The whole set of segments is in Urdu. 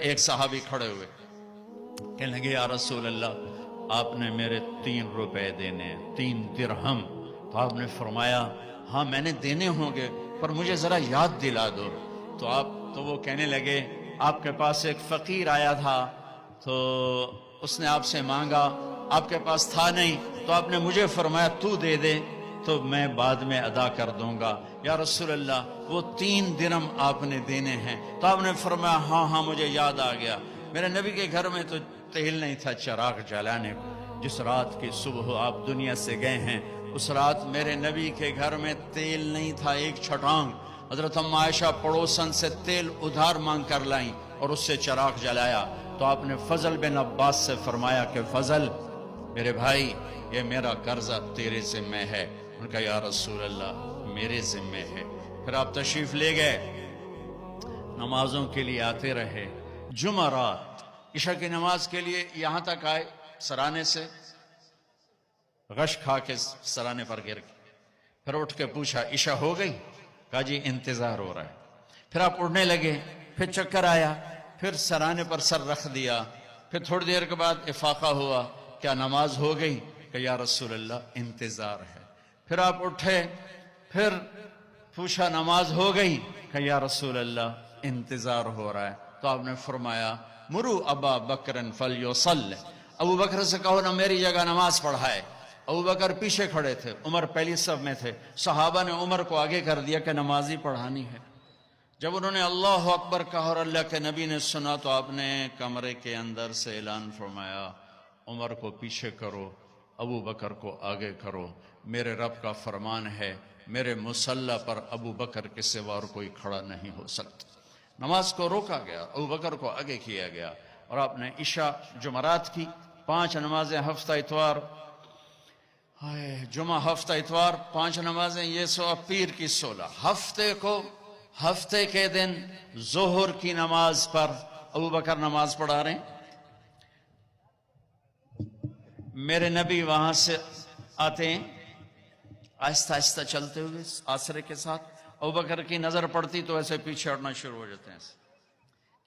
ایک صحابی کھڑے ہوئے کہنے لگے یا رسول اللہ آپ نے میرے 3 روپے دینے ہیں 3 درہم. تو آپ نے فرمایا ہاں میں نے دینے ہوں گے پر مجھے ذرا یاد دلا دو. تو وہ کہنے لگے آپ کے پاس ایک فقیر آیا تھا تو اس نے آپ سے مانگا, آپ کے پاس تھا نہیں تو آپ نے مجھے فرمایا تو دے دے تو میں بعد میں ادا کر دوں گا. یا رسول اللہ وہ 3 درہم آپ نے دینے ہیں. تو آپ نے فرمایا ہاں مجھے یاد آ گیا, میرے نبی کے گھر میں تو تیل نہیں تھا چراغ جلانے کو. جس رات کی صبح آپ دنیا سے گئے ہیں اس رات میرے نبی کے گھر میں تیل نہیں تھا ایک چھٹانگ. حضرت ام عائشہ پڑوسن سے تیل ادھار مانگ کر لائیں اور اس سے چراغ جلایا. تو آپ نے فضل بن عباس سے فرمایا کہ فضل میرے بھائی یہ میرا قرضہ تیرے ذمہ ہے. ان کا یا رسول اللہ میرے ذمہ ہے. پھر آپ تشریف لے گئے, نمازوں کے لیے آتے رہے. جمعرات عشاء کی نماز کے لیے یہاں تک آئے, سرانے سے غش کھا کے سرانے پر گر گئے. پھر اٹھ کے پوچھا عشاء ہو گئی؟ کہا جی انتظار ہو رہا ہے. پھر آپ اڑنے لگے, پھر چکر آیا, پھر سرانے پر سر رکھ دیا. پھر تھوڑی دیر کے بعد افاقہ ہوا, کیا نماز ہو گئی؟ کہ یا رسول اللہ انتظار ہے. پھر آپ اٹھے, پھر پوچھا نماز ہو گئی؟ کہ یا رسول اللہ انتظار ہو رہا ہے. تو آپ نے فرمایا مرو ابا بکر فلیصلی, ابو بکر سے کہو نا میری جگہ نماز پڑھائے. ابو بکر پیچھے کھڑے تھے, عمر پہلی صف میں تھے. صحابہ نے عمر کو آگے کر دیا کہ نمازی پڑھانی ہے. جب انہوں نے اللہ اکبر کہا اور اللہ کے نبی نے سنا تو آپ نے کمرے کے اندر سے اعلان فرمایا عمر کو پیچھے کرو, ابو بکر کو آگے کرو. میرے رب کا فرمان ہے میرے مصلی پر ابو بکر کے سوا اور کوئی کھڑا نہیں ہو سکتا. نماز کو روکا گیا, ابو بکر کو آگے کیا گیا. اور آپ نے عشاء جمعرات کی 5 نمازیں ہفتہ اتوار, جمعہ ہفتہ اتوار 5 نمازیں, یہ سو پیر کی 16. ہفتے کے دن ظہر کی نماز پر ابو بکر نماز پڑھا رہے ہیں. میرے نبی وہاں سے آتے ہیں آہستہ آہستہ چلتے ہوئے آسرے کے ساتھ. ابو بکر کی نظر پڑتی تو ایسے پیچھے ہٹنا شروع ہو جاتے ہیں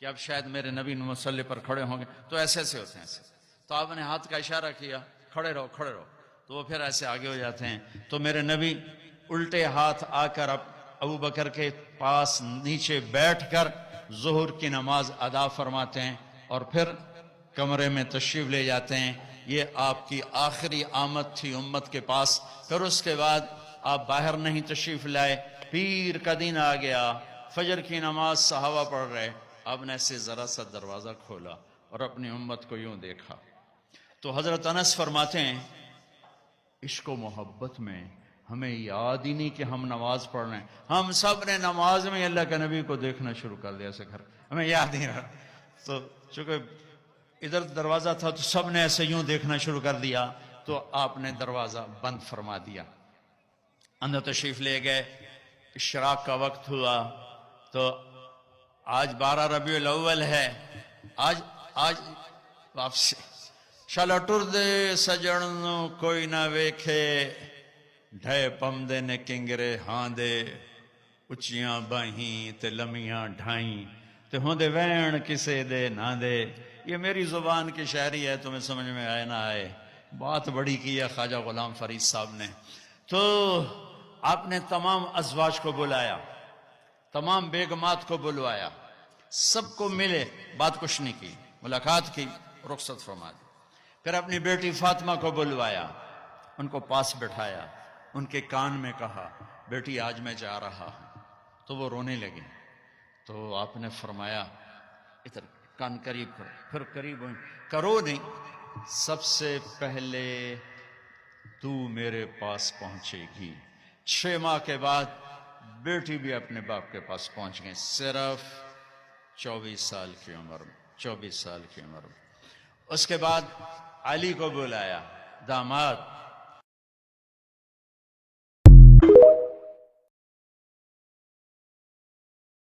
کہ اب شاید میرے نبی مصلی پر کھڑے ہوں گے, تو ایسے ہوتے ہیں ایسے. تو آپ نے ہاتھ کا اشارہ کیا کھڑے رہو کھڑے رہو, تو وہ پھر ایسے آگے ہو جاتے ہیں. تو میرے نبی الٹے ہاتھ آ کر ابو بکر کے پاس نیچے بیٹھ کر ظہر کی نماز ادا فرماتے ہیں اور پھر کمرے میں تشریف لے جاتے ہیں. یہ آپ کی آخری آمد تھی امت کے پاس. پھر اس کے بعد آپ باہر نہیں تشریف لائے. پیر کا دن آ گیا, فجر کی نماز صحابہ پڑھ رہے, آپ نے ایسے ذرا سا دروازہ کھولا اور اپنی امت کو یوں دیکھا. تو حضرت انس فرماتے ہیں عشق و محبت میں ہمیں یاد ہی نہیں کہ ہم نماز پڑھ رہے ہیں. ہم سب نے نماز میں اللہ کے نبی کو دیکھنا شروع کر دیا ایسے گھر, ہمیں یاد نہیں رہا. تو چونکہ ادھر دروازہ تھا تو سب نے ایسے یوں دیکھنا شروع کر دیا, تو آپ نے دروازہ بند فرما دیا. اندر تشریف لے گئے. اشراق کا وقت ہوا تو آج 12 ربیع الاول ہے. آج واپسی شالا ٹر دے سجن کوئی نہ ویکھے, ڈھے پمدے نے کنگرے ہاں دے, اچیاں باہیں تے لمیاں ڈھائیں تے ہوندے وین کسے دے نہ دے. یہ میری زبان کی شاعری ہے, تمہیں سمجھ میں آئے نہ آئے. بات بڑی کی ہے خواجہ غلام فرید صاحب نے. تو آپ نے تمام ازواج کو بلایا, تمام بیگمات کو بلوایا, سب کو ملے, بات کچھ نہیں کی, ملاقات کی, رخصت فرما دی. پھر اپنی بیٹی فاطمہ کو بلوایا, ان کو پاس بٹھایا, ان کے کان میں کہا بیٹی آج میں جا رہا ہوں. تو وہ رونے لگی. تو آپ نے فرمایا ادھر کان قریب کرو. پھر قریب ہوئی, کرو نہیں, سب سے پہلے تو میرے پاس پہنچے گی. 6 ماہ کے بعد بیٹی بھی اپنے باپ کے پاس پہنچ گئی, صرف 24 سال کی عمر میں. 24 سال کی عمر میں. اس کے بعد علی کو بلایا, داماد